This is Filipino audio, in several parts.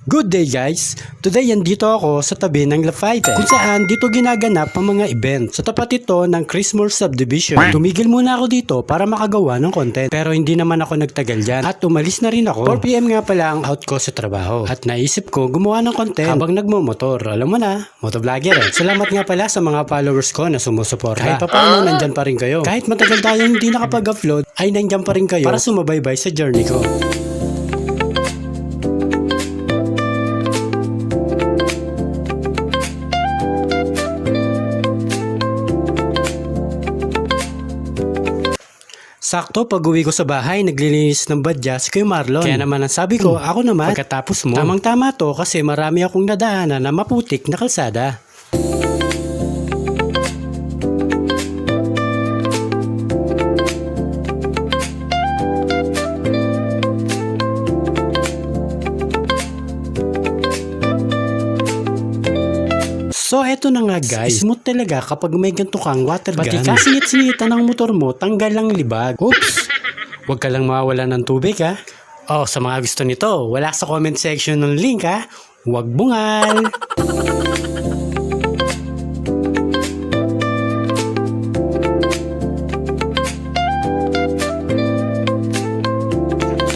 Good day guys! Today andito ako sa tabi ng Lafayette kung saan dito ginaganap ang mga event. Sa tapat ito ng Christmas Subdivision. Tumigil muna ako dito para makagawa ng content. Pero hindi naman ako nagtagal dyan at umalis na rin ako. 4pm nga pala ang out ko sa trabaho. At naisip ko gumawa ng content habang nagmumotor. Alam mo na, motovlogger eh. Salamat nga pala sa mga followers ko na sumusuporta. Kahit paano nandyan pa rin kayo. Kahit matagal tayong hindi nakapag-upload ay nandyan pa rin kayo para sumabaybay sa journey ko. Sakto pag uwi ko sa bahay, naglilinis ng badya si Kuya Marlon. Kaya naman ang sabi ko, ako naman, pagkatapos mo. Tamang tama to kasi marami akong nadaanan na maputik na kalsada. So eto na nga guys, smooth talaga kapag may ganito kang water gun. Pati kasingit-singitan ng motor mo, tanggal ang libag. Oops! Huwag ka lang mawawala ng tubig ha. Oh, sa mga gusto nito, wala sa comment section ng link ha. Huwag bungal!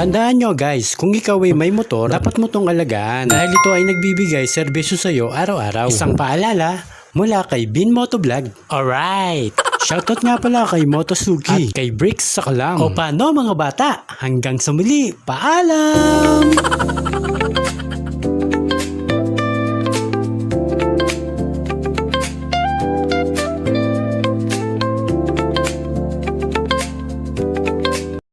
Tandaan nyo guys, kung ikaw ay may motor, dapat mo tong alagaan dahil ito ay nagbibigay serbisyo sa'yo araw-araw. Isang paalala mula kay Bin Motovlog. Alright! Shoutout nga pala kay Motosuki at kay Bricks sa Kalam. O paano mga bata? Hanggang sa muli, paalam!